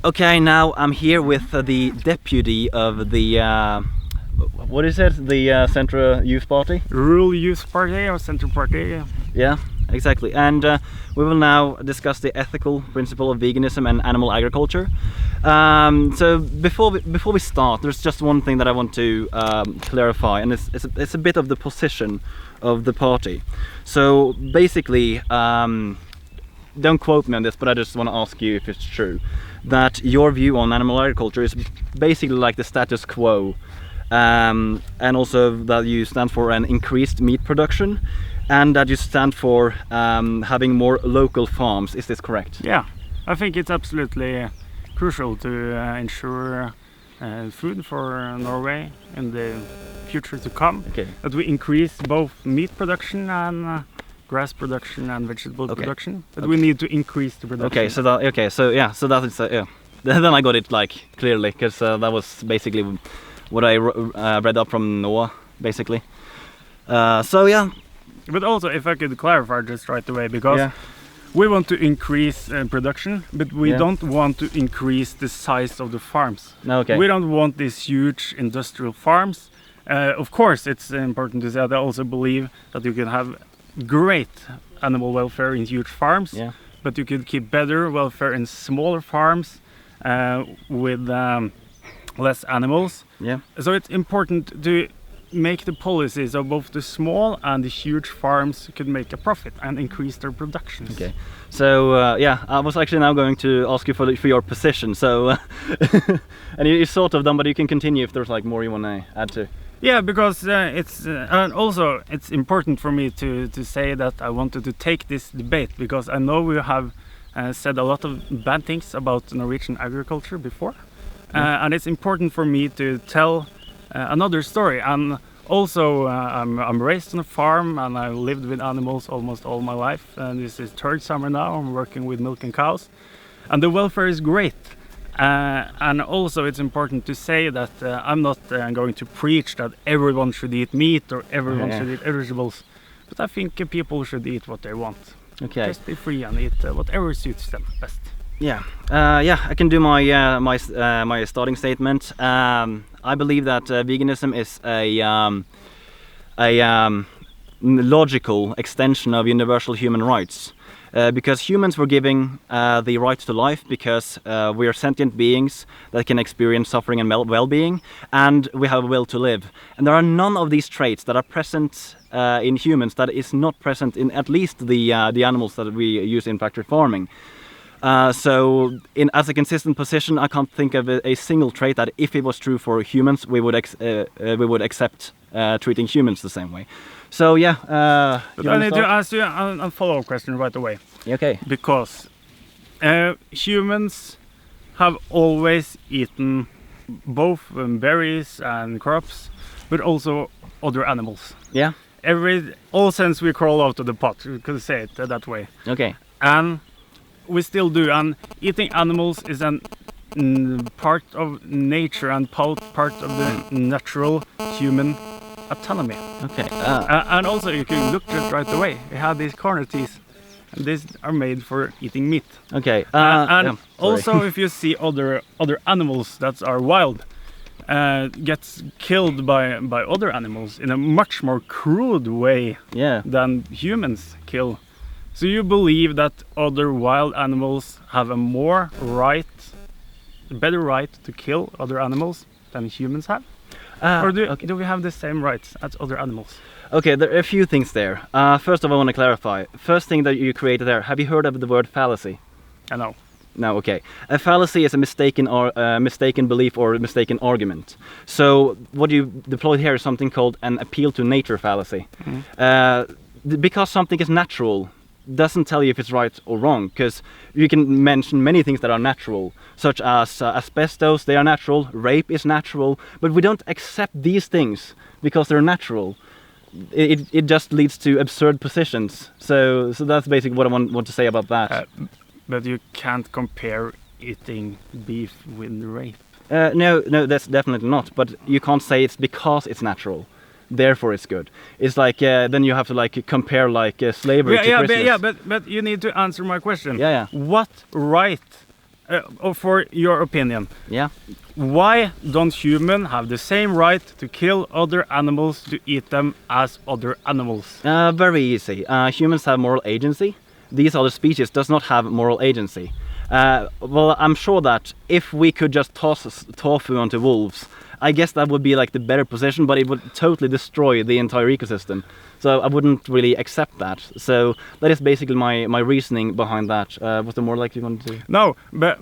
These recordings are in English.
Okay, now I'm here with the deputy of the what is it? The Centre Youth Party? Rural Youth Party or Centre Party. Yeah, exactly. And we will now discuss the ethical principle of veganism and animal agriculture. So before we start, there's just one thing that I want to clarify, and it's a bit of the position of the party. So basically, don't quote me on this, but I just want to ask you if it's true that your view on animal agriculture is basically like the status quo, and also that you stand for an increased meat production, and that you stand for having more local farms. Is this correct? Yeah, I think it's absolutely crucial to ensure food for Norway in the future to come. Okay. That we increase both meat production and grass production and vegetable production. But we need to increase the production. Okay, so that is yeah. Then I got it like clearly, because that was basically what I read up from Noah, basically. So yeah. But also, if I could clarify just right away, because we want to increase production, but we don't want to increase the size of the farms. Okay. We don't want these huge industrial farms. Of course, it's important to say that I also believe that you can have great animal welfare in huge farms, but you could keep better welfare in smaller farms with less animals. Yeah. So it's important to make the policies of both the small and the huge farms could make a profit and increase their productions. Okay. So I was actually now going to ask you for your position. So and you sort of done, but you can continue if there's like more you want to add to. Yeah, because it's and also it's important for me to say that I wanted to take this debate because I know we have said a lot of bad things about Norwegian agriculture before, and it's important for me to tell another story. And also, I'm raised on a farm and I lived with animals almost all my life. And this is third summer now. I'm working with milk and cows, and the welfare is great. And also it's important to say that I'm not going to preach that everyone should eat meat or everyone should eat vegetables, but I think people should eat what they want. Okay. Just be free and eat whatever suits them best. Yeah. I can do my my starting statement. I believe that veganism is a logical extension of universal human rights. Because humans were given the right to life because we are sentient beings that can experience suffering and well-being, and we have a will to live. And there are none of these traits that are present in humans that is not present in at least the animals that we use in factory farming. So, as a consistent position, I can't think of a single trait that, if it was true for humans, we would accept treating humans the same way. So but I need to ask you a follow-up question right away. Okay. Because humans have always eaten both berries and crops, but also other animals. Yeah. All since we crawl out of the pot, you could say it that way. Okay. And we still do. And eating animals is a part of nature and part of the natural human autonomy. Okay. And also, you can look just right away. We have these corner teeth, and these are made for eating meat. Okay. And also, if you see other animals that are wild, gets killed by other animals in a much more crude way than humans kill. So you believe that other wild animals have a better right to kill other animals than humans have? Or do we have the same rights as other animals? Okay, there are a few things there. First of all, I want to clarify. First thing that you created there, have you heard of the word fallacy? No. No, okay. A fallacy is a mistaken belief or a mistaken argument. So what you deployed here is something called an appeal to nature fallacy. Because something is natural doesn't tell you if it's right or wrong, because you can mention many things that are natural, such as asbestos, they are natural, rape is natural, but we don't accept these things because they're natural. It just leads to absurd positions. So that's basically what I want to say about that. But you can't compare eating beef with rape. No, that's definitely not. But you can't say it's because it's natural, therefore it's good. It's like then you have to like compare like slavery to Christmas. But you need to answer my question. What right or for your opinion, Yeah. why don't humans have the same right to kill other animals to eat them as other animals? Very easy. Humans have moral agency. These other species does not have moral agency. Well, I'm sure that if we could just toss tofu onto wolves, I guess that would be like the better position, but it would totally destroy the entire ecosystem. So I wouldn't really accept that. So that is basically my reasoning behind that. Was there more like you wanted to? No, but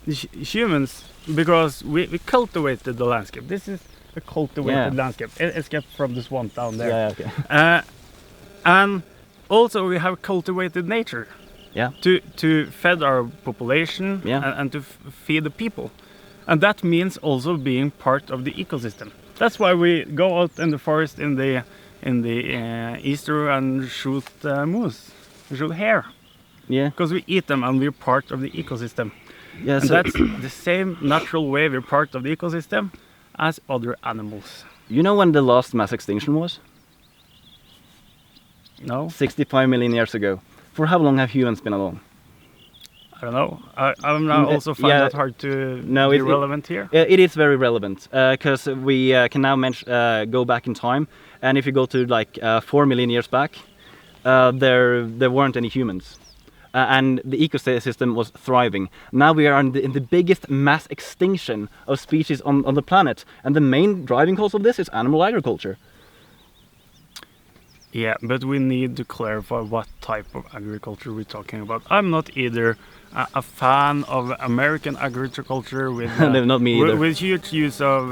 humans, because we cultivated the landscape. This is a cultivated landscape. It's kept from the swamp down there. Yeah, okay. And also we have cultivated nature. Yeah. To feed our population and to feed the people. And that means also being part of the ecosystem. That's why we go out in the forest in the Easter and shoot moose, shoot hare. Yeah. Because we eat them and we're part of the ecosystem. Yeah. And that's the same natural way we're part of the ecosystem as other animals. You know when the last mass extinction was? No? 65 million years ago. For how long have humans been along? I don't know. I'm now also find that hard to be relevant here. It is very relevant because we can now go back in time, and if you go to like 4 million years back, there weren't any humans, and the ecosystem was thriving. Now we are in the biggest mass extinction of species on the planet, and the main driving cause of this is animal agriculture. Yeah, but we need to clarify what type of agriculture we're talking about. I'm not either a fan of American agriculture with not me either. With huge use of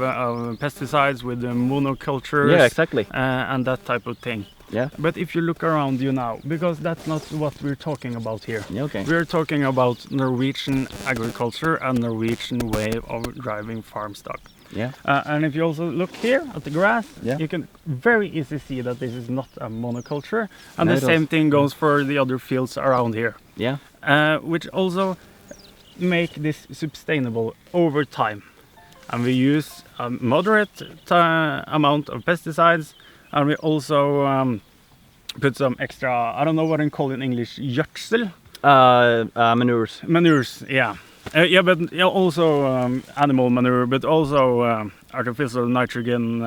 pesticides, with monocultures. Yeah, exactly. And that type of thing. Yeah. But if you look around you now, because that's not what we're talking about here. Yeah, okay. We're talking about Norwegian agriculture and Norwegian way of driving farm stock. Yeah. And if you also look here at the grass, yeah. you can very easily see that this is not a monoculture. And the same thing goes for the other fields around here. Yeah. Which also make this sustainable over time. And we use a moderate amount of pesticides, and we also put some extra, I don't know what I call it in English, gjødsel? Manures. Manures, yeah. Yeah, but also animal manure, but also artificial nitrogen,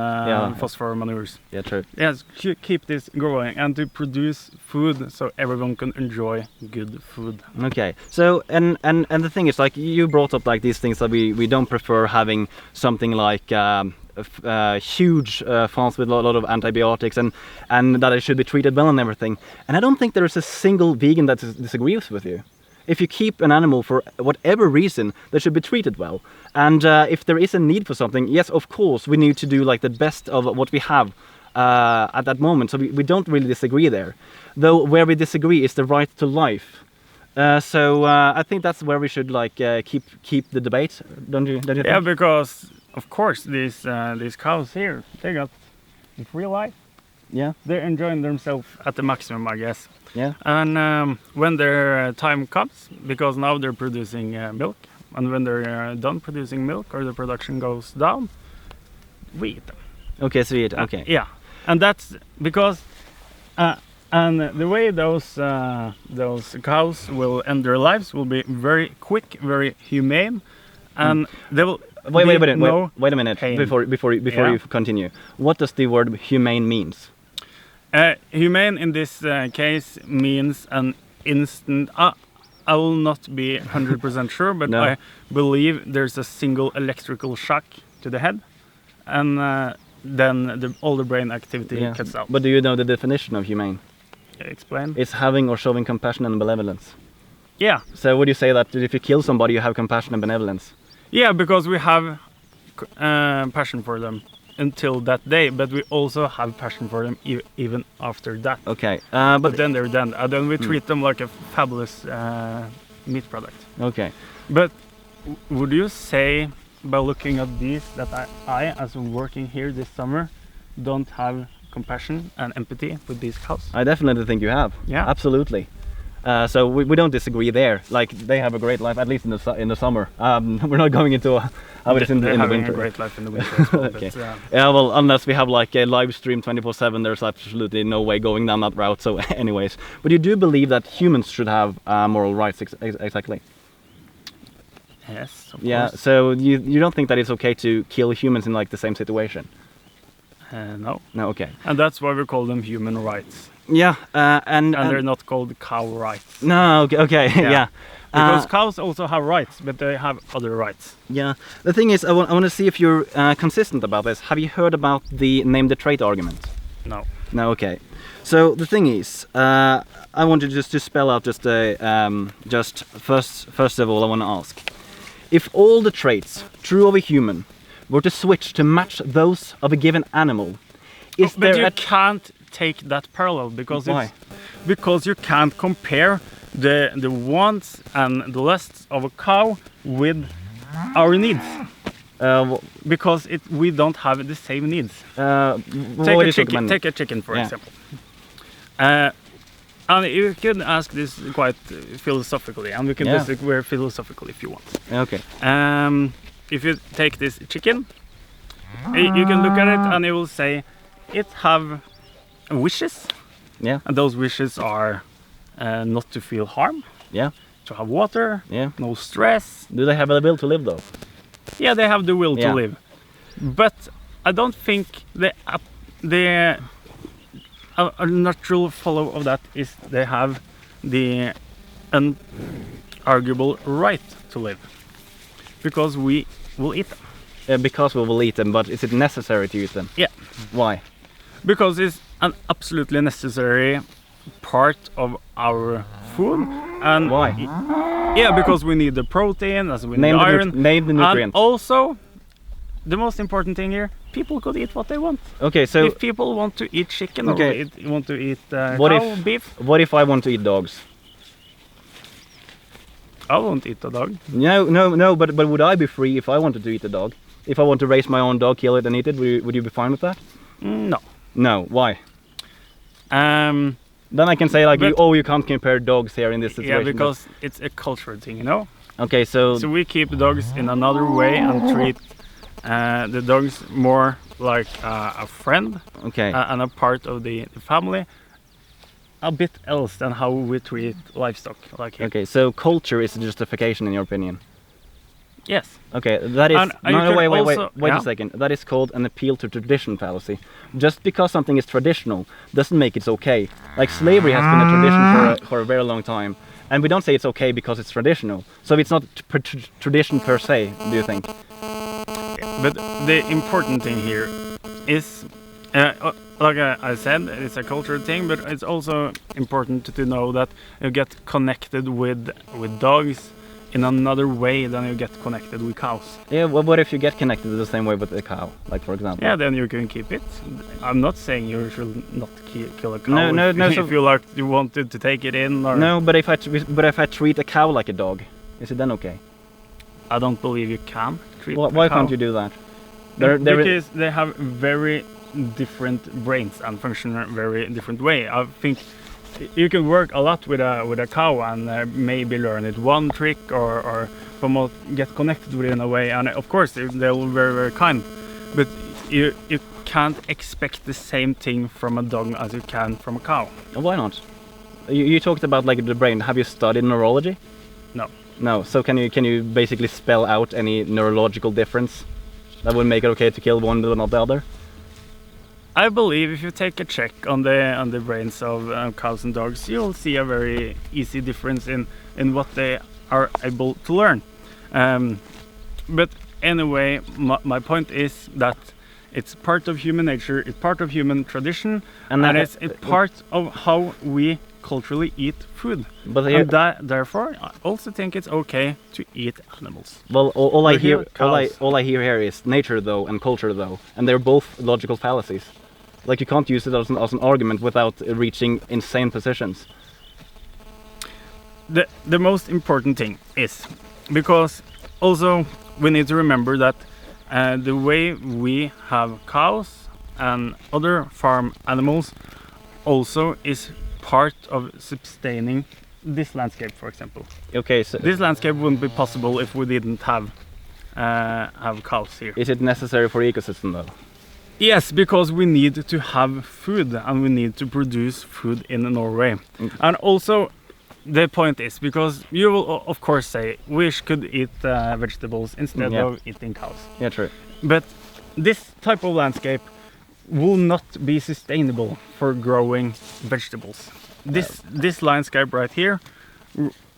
phosphor manures. Yeah, true. Yes, to keep this growing and to produce food so everyone can enjoy good food. Okay, so and the thing is, like, you brought up like these things that we don't prefer having something like huge farms with a lot of antibiotics and that it should be treated well and everything. And I don't think there is a single vegan that disagrees with you. If you keep an animal for whatever reason, they should be treated well. And if there is a need for something, yes, of course, we need to do like the best of what we have at that moment. So we don't really disagree there. Though where we disagree is the right to life. So I think that's where we should like keep the debate. Don't you think? Yeah, because of course these cows here, they got free life. Yeah, they're enjoying themselves at the maximum, I guess. Yeah. And when their time comes, because now they're producing milk, and when they're done producing milk or the production goes down, we eat them. Okay, so we eat. Okay. Yeah, and that's because, and the way those cows will end their lives will be very quick, very humane, and they will. Wait a minute. Pain. Before you continue, what does the word humane means? Humane in this case means an instant. I will not be 100% sure, but no. I believe there's a single electrical shock to the head, and then all the brain activity cuts out. But do you know the definition of humane? Explain. It's having or showing compassion and benevolence. Yeah. So would you say that if you kill somebody, you have compassion and benevolence? Yeah, because we have passion for them until that day, but we also have passion for them even after that. Okay, but then they're done, and then we treat them like a fabulous meat product. Okay. But would you say, by looking at these, that I as working here this summer, don't have compassion and empathy with these cows? I definitely think you have. Yeah, absolutely. So we don't disagree there. Like, they have a great life, at least in the summer. We're not going into how it is in the winter. They're having a great life in the winter as well. Okay. Yeah, well, unless we have like a live stream 24/7, there's absolutely no way going down that route. So anyways, but you do believe that humans should have moral rights, exactly? Yes, of Yeah, course. so you don't think that it's okay to kill humans in like the same situation? No. No, okay. And that's why we call them human rights. Yeah, and they're not called cow rights. No, okay, yeah. Because cows also have rights, but they have other rights. Yeah, the thing is, I want to see if you're consistent about this. Have you heard about the name the trait argument? No. No, okay. So the thing is, I wanted just to spell out just first of all, I want to ask, if all the traits true of a human were to switch to match those of a given animal, is but there you can't take that parallel because why? Because you can't compare the wants and the lusts of a cow with our needs. Because we don't have the same needs. Take a chicken for example. And you can ask this quite philosophically, and we can disagree philosophically if you want. Okay. If you take this chicken, you can look at it and you will say it have wishes. Yeah. And those wishes are not to feel harm. Yeah. To have water. Yeah. No stress. Do they have the will to live though? Yeah, they have the will to live. But I don't think a natural follow of that is they have the unarguable right to live. Because we will eat them. Because we will eat them, but is it necessary to eat them? Yeah. Why? Because it's an absolutely necessary part of our food. And why? Yeah, because we need the protein, as we need iron. Name the nutrients. And also, the most important thing here, people could eat what they want. Okay, so if people want to eat chicken or want to eat beef. What if I want to eat dogs? I won't eat a dog. No, but would I be free if I wanted to eat a dog? If I want to raise my own dog, kill it and eat it, would you be fine with that? No. No, why? Then I can say like, you can't compare dogs here in this situation. Yeah, because it's a cultural thing, you know? Okay, so we keep the dogs in another way and treat the dogs more like a friend. Okay. And a part of the family. A bit else than how we treat livestock. Like here. Okay, so culture is a justification in your opinion? Yes. Okay, that is... wait a second. That is called an appeal to tradition fallacy. Just because something is traditional doesn't make it okay. Like slavery has been a tradition for a very long time. And we don't say it's okay because it's traditional. So it's not tradition per se, do you think? But the important thing here is... like I said, it's a cultural thing, but it's also important to know that you get connected with dogs in another way than you get connected with cows. Yeah, well, what if you get connected the same way with a cow, like for example? Yeah, then you can keep it. I'm not saying you should not kill a cow. No. If you wanted to take it in, or no, but if I treat a cow like a dog, is it then okay? I don't believe you can treat. Well, why can't you do that? Because they have very different brains and function a very different way. I think you can work a lot with a cow and maybe learn it one trick or get connected with it in a way, and of course they're very, very kind, but you can't expect the same thing from a dog as you can from a cow. Why not? You talked about like the brain. Have you studied neurology? No. So can you basically spell out any neurological difference that would make it okay to kill one but not the other? I believe if you take a check on the brains of cows and dogs, you'll see a very easy difference in what they are able to learn. But anyway, my point is that it's part of human nature, it's part of human tradition, and it's part of how we culturally eat food. And therefore, I also think it's okay to eat animals. Well, all I hear here is nature though and culture though, and they're both logical fallacies. Like you can't use it as an argument without reaching insane positions. The most important thing is, because also we need to remember that the way we have cows and other farm animals also is part of sustaining this landscape, for example. Okay, so this landscape wouldn't be possible if we didn't have cows here. Is it necessary for the ecosystem though? Yes, because we need to have food and we need to produce food in Norway. And also, the point is, because you will of course say we could eat vegetables instead of eating cows. Yeah, true. But this type of landscape will not be sustainable for growing vegetables. This landscape right here,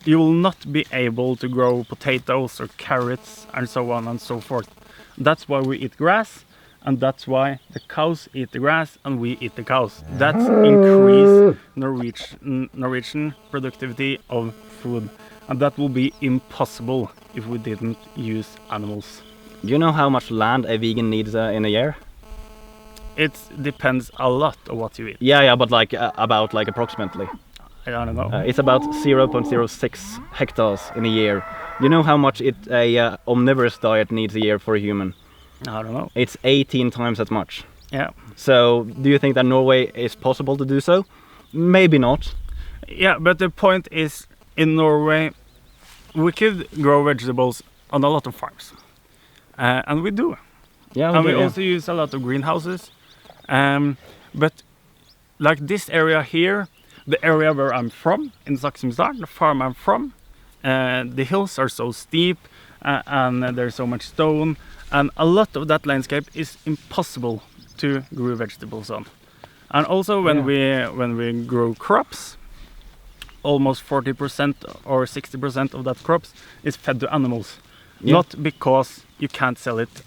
you will not be able to grow potatoes or carrots and so on and so forth. That's why we eat grass, and that's why the cows eat the grass and we eat the cows. That's increase Norwegian productivity of food, and that will be impossible if we didn't use animals. Do you know how much land a vegan needs in a year? It depends a lot on what you eat. Yeah, but like about like approximately. I don't know. It's about 0.06 hectares in a year. You know how much a omnivorous diet needs a year for a human? I don't know. It's 18 times as much. Yeah. So do you think that Norway is possible to do so? Maybe not. Yeah, but the point is, in Norway, we could grow vegetables on a lot of farms. And we do. Yeah, and we also use a lot of greenhouses. But like this area here, the area where I'm from, in Saxumsdal, the farm I'm from, the hills are so steep and there's so much stone, and a lot of that landscape is impossible to grow vegetables on. And also when we grow crops, almost 40% or 60% of that crops is fed to animals. Yeah. Not because you can't sell it,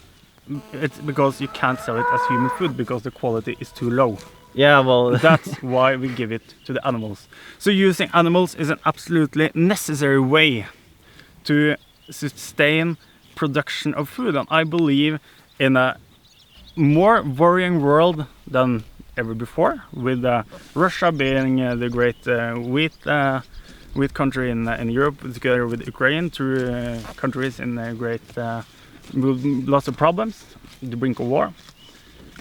it's because you can't sell it as human food because the quality is too low. Yeah, well, that's why we give it to the animals. So using animals is an absolutely necessary way to sustain production of food. And I believe in a more worrying world than ever before, with Russia being the great wheat country in Europe, together with Ukraine, two countries in a great with lots of problems, the brink of war.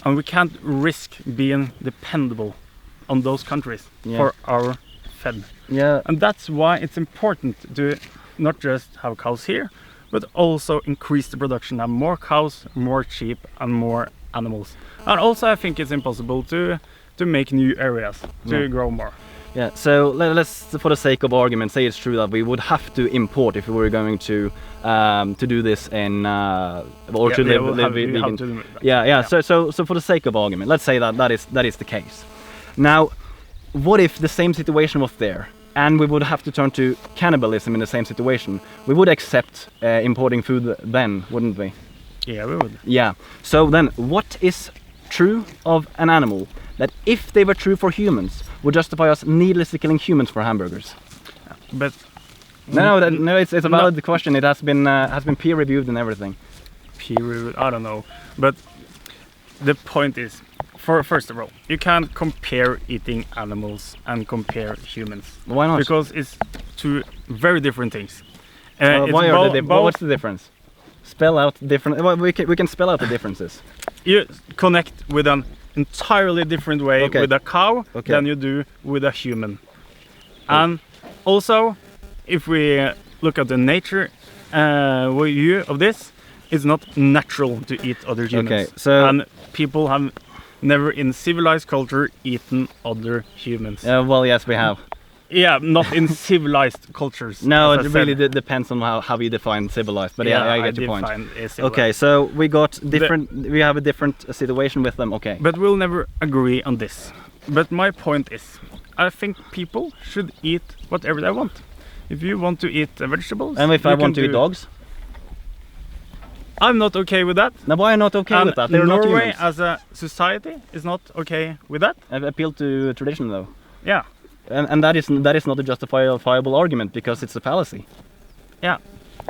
And we can't risk being dependable on those countries for our fed. Yeah. And that's why it's important to not just have cows here, but also increase the production, have more cows, more sheep, and more animals. And also I think it's impossible to make new areas to grow more. Yeah, so let's, for the sake of argument, say it's true that we would have to import if we were going to do this in or to live vegan. Yeah. So for the sake of argument, let's say that is the case. Now, what if the same situation was there, and we would have to turn to cannibalism in the same situation? We would accept importing food then, wouldn't we? Yeah, we would. Yeah. So then, what is true of an animal that, if they were true for humans, would justify us needlessly killing humans for hamburgers? But no, it's a valid question. It has been peer reviewed and everything. Peer reviewed? I don't know. But the point is, first of all, you can't compare eating animals and compare humans. Why not? Because it's two very different things. What's the difference? Spell out different. Well, we can spell out the differences. You connect with an entirely different way with a cow than you do with a human. And also, if we look at the nature view of this, it's not natural to eat other humans. And people have never in civilized culture eaten other humans. Well, yes, we have. Yeah, not in civilized cultures. No, it really depends on how you define civilized. But yeah, I get your point. Okay, so we have a different situation with them. Okay. But we'll never agree on this. But my point is, I think people should eat whatever they want. If you want to eat vegetables, and if I want to eat dogs, I'm not okay with that. No, why are you not okay with that? Norway as a society is not okay with that. I've appealed to tradition, though. Yeah. And that is not a justifiable argument, because it's a fallacy. Yeah.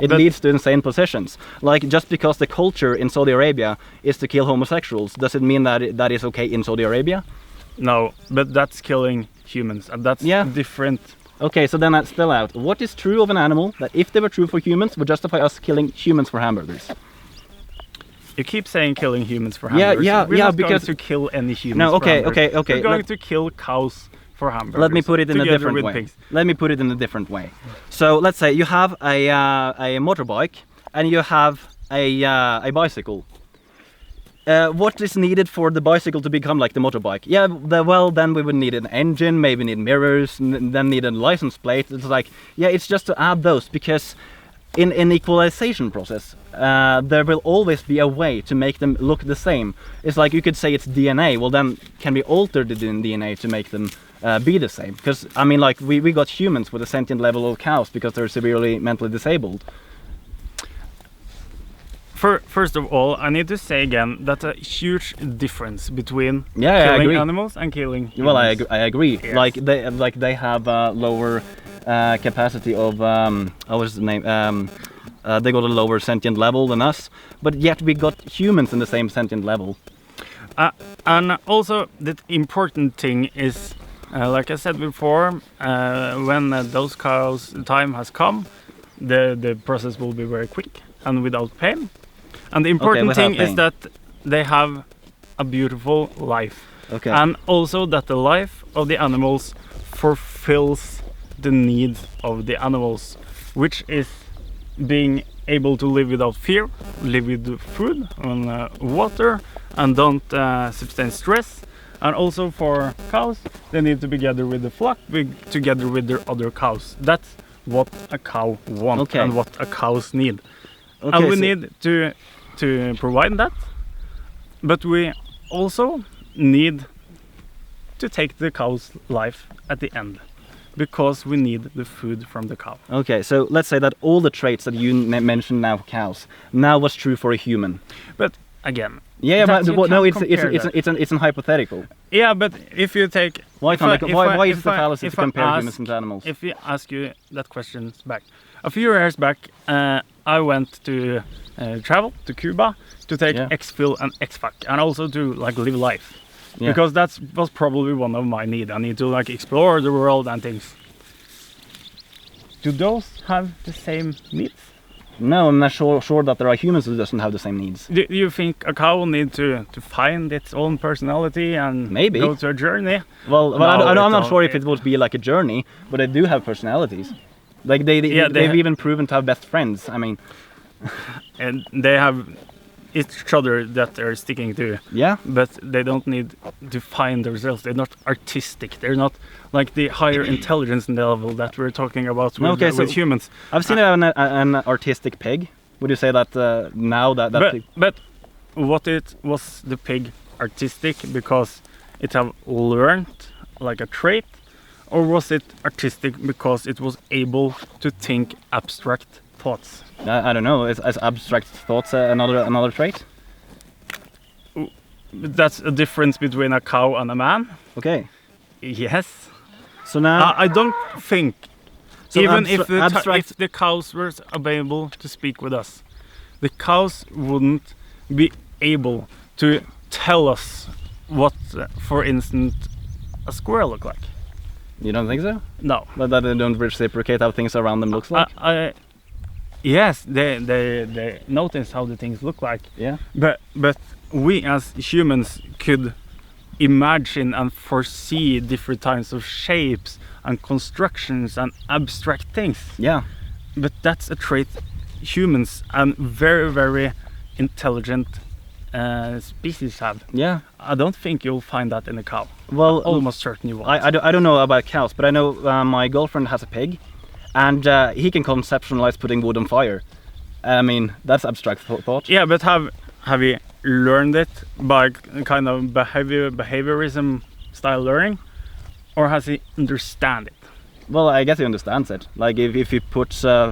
It leads to insane positions. Like, just because the culture in Saudi Arabia is to kill homosexuals, does it mean that that is okay in Saudi Arabia? No, but that's killing humans, and that's different. Okay, so then let's spell out what is true of an animal that, if they were true for humans, would justify us killing humans for hamburgers. You keep saying killing humans for hamburgers. We're not going to kill any humans. No, okay. We're going to kill cows for hamburgers. Let me put it in a different way. Let me put it in a different way. So let's say you have a motorbike and you have a bicycle. what is needed for the bicycle to become like the motorbike? Yeah, well, then we would need an engine, maybe need mirrors, then need a license plate. It's like, yeah, it's just to add those, because in an equalization process, there will always be a way to make them look the same. It's like you could say it's DNA. Well, then can we alter the DNA to make them be the same? Because I mean, like we got humans with a sentient level of cows because they're severely mentally disabled. First of all, I need to say again that's a huge difference between I killing agree. animals and killing humans. Well, I agree. Yes. Like they have lower capacity of what is the name? They got a lower sentient level than us, but yet we got humans in the same sentient level. And also the important thing is, like I said before, when those cows' time has come, the process will be very quick and without pain. And the important thing is that they have a beautiful life. Okay. And also that the life of the animals fulfills the needs of the animals, which is being able to live without fear, live with food and water, and don't sustain stress. And also for cows, they need to be together with the flock, together with their other cows. That's what a cow wants and what a cows need. And we need to provide that, but we also need to take the cow's life at the end, because we need the food from the cow. Okay, so let's say that all the traits that you mentioned now for cows, now what's true for a human. But again, but no, it's an hypothetical. Yeah, but if you take why is it a fallacy to compare humans and animals? If we ask you that question back, a few years back, I went to travel to Cuba to take X-Fill and X-Fac, and also to like live life. Yeah. Because that was probably one of my needs. I need to like explore the world and things. Do those have the same needs? No, I'm not sure that there are humans who doesn't have the same needs. Do you think a cow will need to find its own personality and maybe go to a journey? Well, no, I'm not sure if it would be like a journey, but they do have personalities. Like they've even proven to have best friends. I mean, and they have each other that they're sticking to. Yeah. But they don't need to find themselves. They're not artistic. They're not like the higher intelligence level that we're talking about with humans. I've seen an artistic pig. Would you say that now that but what it was the pig artistic because it have learned like a trait, or was it artistic because it was able to think abstract thoughts? I don't know. Is abstract thoughts another trait? That's a difference between a cow and a man. Okay. Yes. So now I don't think, so even if the cows were able to speak with us, the cows wouldn't be able to tell us what, for instance, a squirrel look like. You don't think so? No. But that they don't reciprocate how things around them looks like? Yes, they notice how the things look like. Yeah. But we as humans could imagine and foresee different types of shapes and constructions and abstract things. Yeah. But that's a trait humans and very, very intelligent species have. Yeah. I don't think you'll find that in a cow. Well, almost certain you won't. I don't know about cows, but I know my girlfriend has a pig, and he can conceptualize putting wood on fire. I mean, that's abstract thought. Yeah, but have you learned it by kind of behaviorism style learning, or has he understand it? Well, I guess he understands it. Like if he puts wood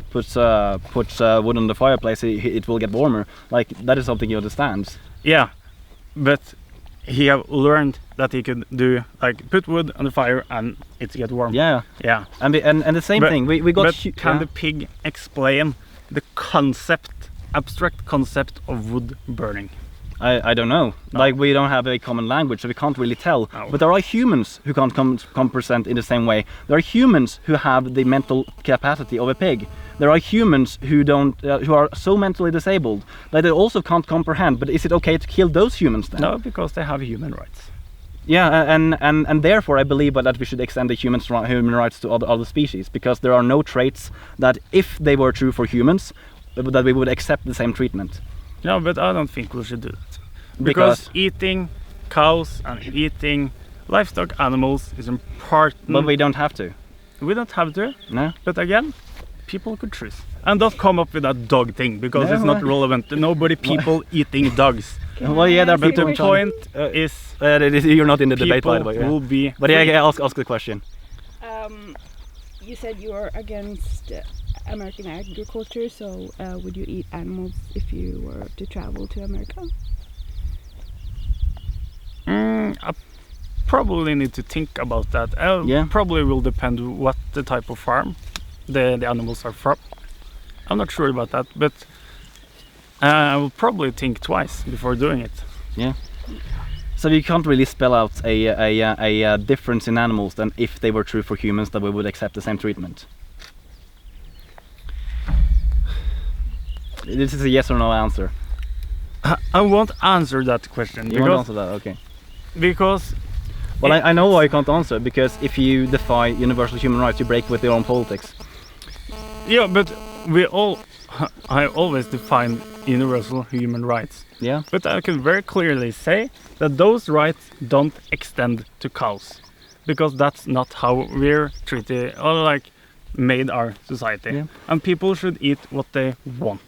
on the fireplace, it will get warmer. Like that is something he understands. Yeah, but he have learned that he could do like put wood on the fire and it get warm. Yeah, yeah. And the same thing. We got. But can the pig explain the abstract concept of wood burning? I don't know. No. Like we don't have a common language, so we can't really tell. No. But there are humans who can't comprehend in the same way. There are humans who have the mental capacity of a pig. There are humans who don't, who are so mentally disabled that they also can't comprehend. But is it okay to kill those humans then? No, because they have human rights. Yeah, and therefore I believe that we should extend the human rights to other species, because there are no traits that, if they were true for humans, that we would accept the same treatment. No, but I don't think we should do that. Because eating cows and eating livestock animals is important. But we don't have to. We don't have to. No. But again, people could choose. And don't come up with that dog thing, because it's not relevant. Nobody people eating dogs. Well, yeah, but the point is... you're not in the debate, by the way. Will be but yeah, ask the question. You said you are against American agriculture, so would you eat animals if you were to travel to America? I probably need to think about that. Probably will depend what the type of farm the animals are from. I'm not sure about that, but I will probably think twice before doing it. Yeah. So you can't really spell out a difference in animals than if they were true for humans, that we would accept the same treatment. This is a yes or no answer. I won't answer that question. You won't answer that, okay. Because... Well, I know why you can't answer, because if you defy universal human rights, you break with your own politics. Yeah, but I always define universal human rights. Yeah. But I can very clearly say that those rights don't extend to cows, because that's not how we're treated, or like made our society. Yeah. And people should eat what they want.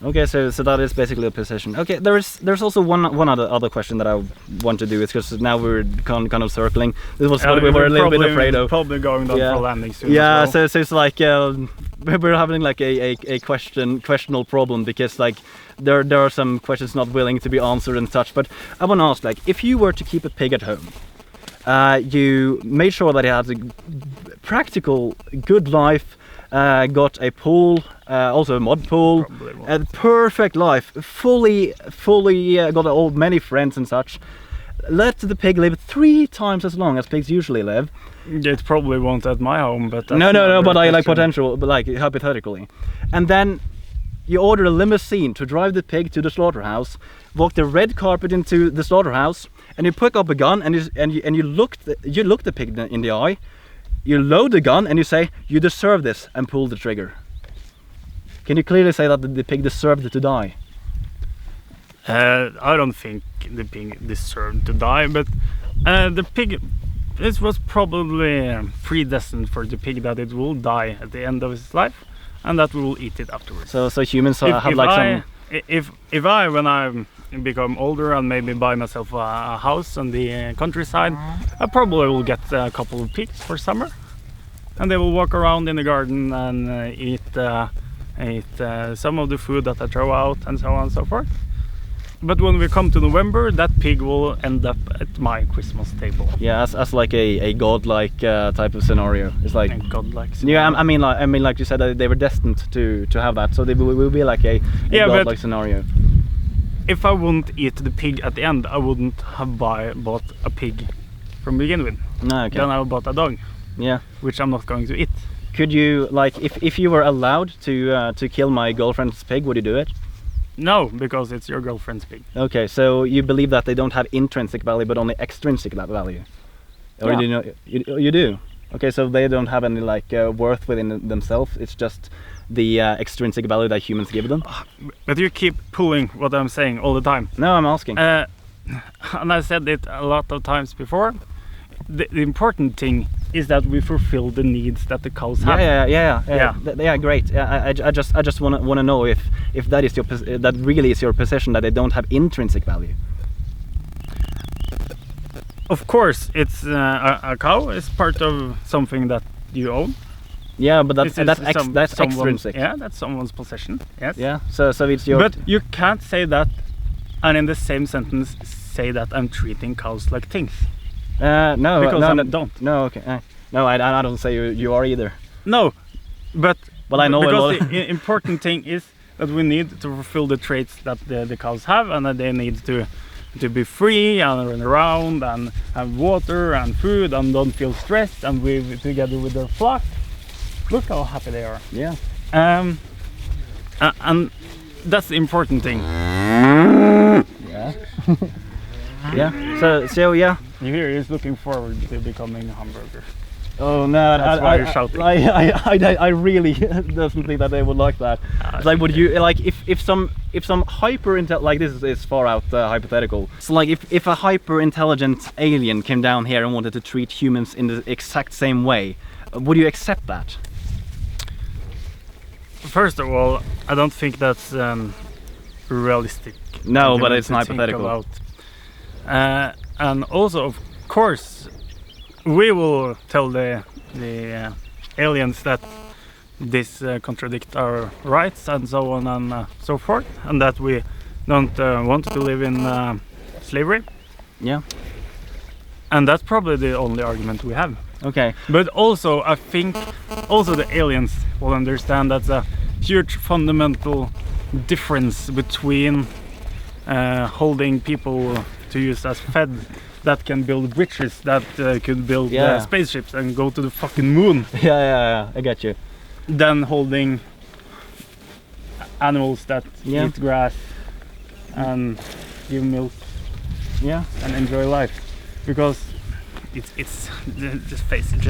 Okay, so that is basically a position. Okay, there's also one other question that I want to do. It's because now we're kind of circling. This was what we were a little bit afraid of. Probably going down for landing soon. Yeah, as well. so it's like we're having like a questionable problem, because like there are some questions not willing to be answered and such. But I want to ask, like, if you were to keep a pig at home, you made sure that it has a practical, good life. Got a pool, also a mud pool, a perfect life, fully got many friends and such. Let the pig live 3 times as long as pigs usually live. It probably won't at my home, but that's no, but I like potential, but like hypothetically. And then you order a limousine to drive the pig to the slaughterhouse, walk the red carpet into the slaughterhouse, and you pick up a gun and you look the pig in the eye. You load the gun and you say, you deserve this, and pull the trigger. Can you clearly say that the pig deserved to die? I don't think the pig deserved to die, but the pig, it was probably predestined for the pig that it will die at the end of its life, and that we will eat it afterwards. So humans have like some... If I, when I become older and maybe buy myself a house on the countryside, I probably will get a couple of pigs for summer, and they will walk around in the garden and eat some of the food that I throw out and so on and so forth. But when we come to November, that pig will end up at my Christmas table. Yeah, as like a godlike type of scenario. It's like a godlike scenario. Yeah, I mean like you said, that they were destined to have that, so they will be like a godlike scenario. If I wouldn't eat the pig at the end, I wouldn't have bought a pig from begin with. No, okay. Then I bought a dog. Yeah. Which I'm not going to eat. Could you, like, if you were allowed to kill my girlfriend's pig, would you do it? No, because it's your girlfriend's pig. Okay, so you believe that they don't have intrinsic value, but only extrinsic value? Or yeah. do you know, you do? Okay, so they don't have any like worth within themselves. It's just the extrinsic value that humans give them. But you keep pulling what I'm saying all the time. No, I'm asking. And I said it a lot of times before. The important thing is that we fulfill the needs that the cows have. Yeah, great. I just want to know if that is that really is your position, that they don't have intrinsic value. Of course, it's a cow is part of something that you own. Yeah, but that's extrinsic. Yeah, that's someone's possession. Yes. Yeah. So it's your. But you can't say that, and in the same sentence say that I'm treating cows like things. No, because no, I no, don't. No, okay. No, I don't say you are either. No, but well, I know because the important thing is that we need to fulfill the traits that the cows have, and that they need to be free and run around and have water and food and don't feel stressed and live together with their flock. Look how happy they are. Yeah. And that's the important thing. Yeah. Yeah. So yeah. You hear he's looking forward to becoming a hamburger. Oh no! That's why you're shouting. I really doesn't think that they would like that. Like, would you like if some hyper like this is far out hypothetical. So like if a hyper intelligent alien came down here and wanted to treat humans in the exact same way, would you accept that? First of all, I don't think that's realistic. No, but it's hypothetical. And also, of course, we will tell the aliens that this contradict our rights and so on and so forth, and that we don't want to live in slavery. Yeah. And that's probably the only argument we have. Okay. But also, I think also the aliens will understand that's a huge fundamental difference between holding people to use as fed that can build bridges, that could build spaceships and go to the fucking moon. Yeah, I get you. Than holding animals that eat grass and give milk, and enjoy life, because it's just face it,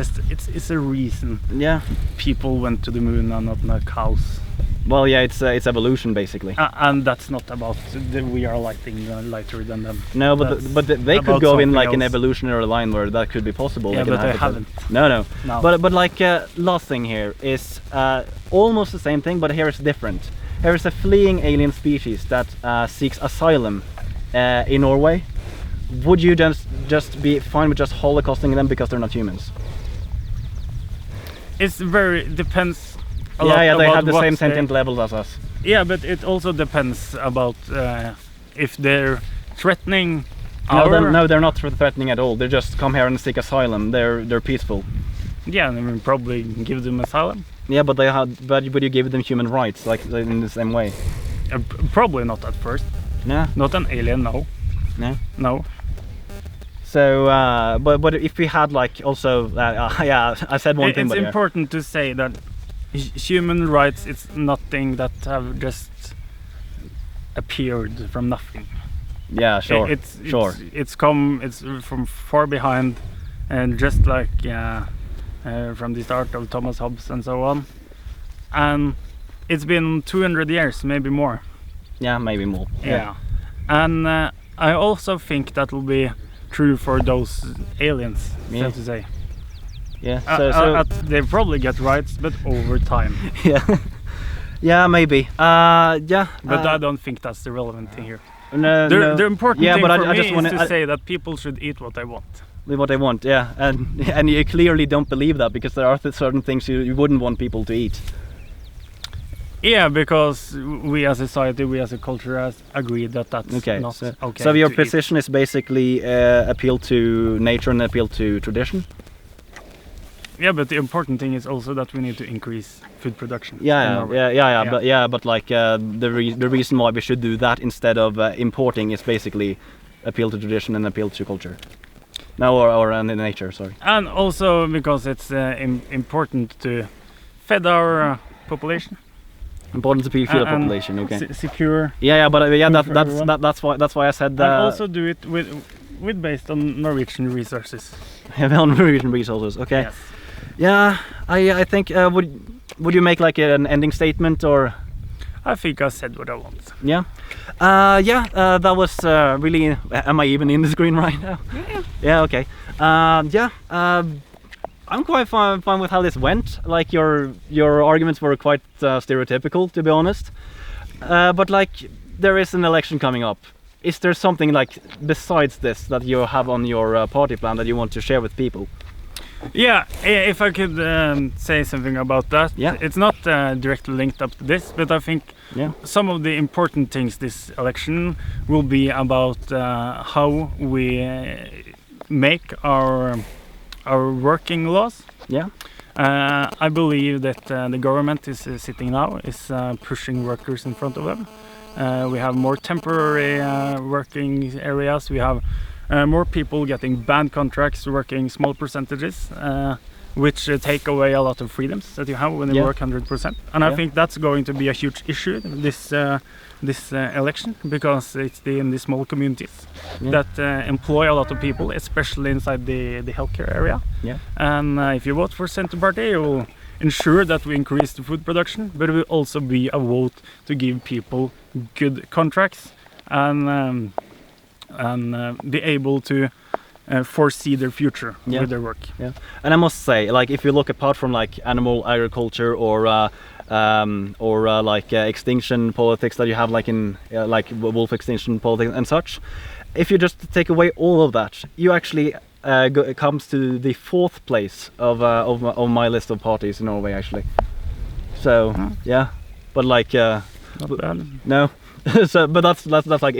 it's a reason. Yeah. People went to the moon and not cows. Well, yeah, it's evolution basically. And that's not about we are lighter than them. No, but they could go in like an evolutionary line where that could be possible. Yeah, but they haven't. No. But like last thing here is almost the same thing, but here it's different. Here is a fleeing alien species that seeks asylum in Norway. Would you just be fine with just holocausting them because they're not humans? It's depends. Yeah, they have the same sentient level as us. Yeah, but it also depends about if they're threatening. No, they're not threatening at all. They just come here and seek asylum. They're peaceful. Yeah, and we probably give them asylum. Yeah, but would you give them human rights like in the same way? Probably not at first. No. Not an alien, no. No. So, but if we had like also, I said one thing. It's important to say that human rights, it's nothing that have just appeared from nothing. Yeah, sure. It's from far behind, and just like from the start of Thomas Hobbes and so on. And it's been 200 years, maybe more. Yeah, maybe more. Yeah. And I also think that will be true for those aliens, so to say. Yeah, so they probably get rights, but over time. Yeah, maybe. Yeah. But I don't think that's the relevant thing here. No. The important thing but for I me just is wanna, to say that people should eat what they want. What they want, yeah. And you clearly don't believe that, because there are certain things you wouldn't want people to eat. Yeah, because we as a society, we as a culture has agreed that that's not okay. So your position is basically appeal to nature and appeal to tradition? Yeah, but the important thing is also that we need to increase food production. But like the reason why we should do that instead of importing is basically appeal to tradition and appeal to culture. No, or nature, sorry. And also because it's important to feed our population. Important to feed the population, okay. Secure. That's why I said. And also do it with based on Norwegian resources. On Norwegian resources, okay. Yes. Yeah, I think would you make like an ending statement, or? I think I said what I want. Yeah. That was really. Am I even in the screen right now? Yeah. Yeah. Okay. I'm quite fine with how this went. Like your arguments were quite stereotypical, to be honest. But like there is an election coming up. Is there something like besides this that you have on your party plan that you want to share with people? Yeah, if I could say something about that. Yeah. It's not directly linked up to this, but I think some of the important things this election will be about how we make our working laws. Yeah. I believe that the government is sitting now is pushing workers in front of them. We have more temporary working areas. We have more people getting band contracts, working small percentages, which take away a lot of freedoms that you have when you work 100%. And I think that's going to be a huge issue this election, because it's in the small communities that employ a lot of people, especially inside the healthcare area. And if you vote for Centre Party, you will ensure that we increase the food production, but it will also be a vote to give people good contracts and be able to foresee their future with their work. And I must say, like, if you look apart from like animal agriculture or like extinction politics that you have, like in like wolf extinction politics and such, if you just take away all of that, you actually it comes to the 4th place of my list of parties in Norway, actually. So yeah, but like not bad. No. So, but that's like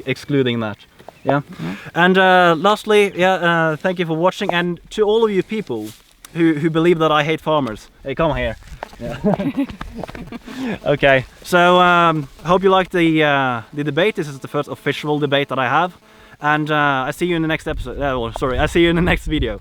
excluding that. And lastly, thank you for watching, and to all of you people who believe that I hate farmers, hey, come here. Okay, so hope you liked the debate. This is the first official debate that I have, and I see you in the next episode. I see you in the next video.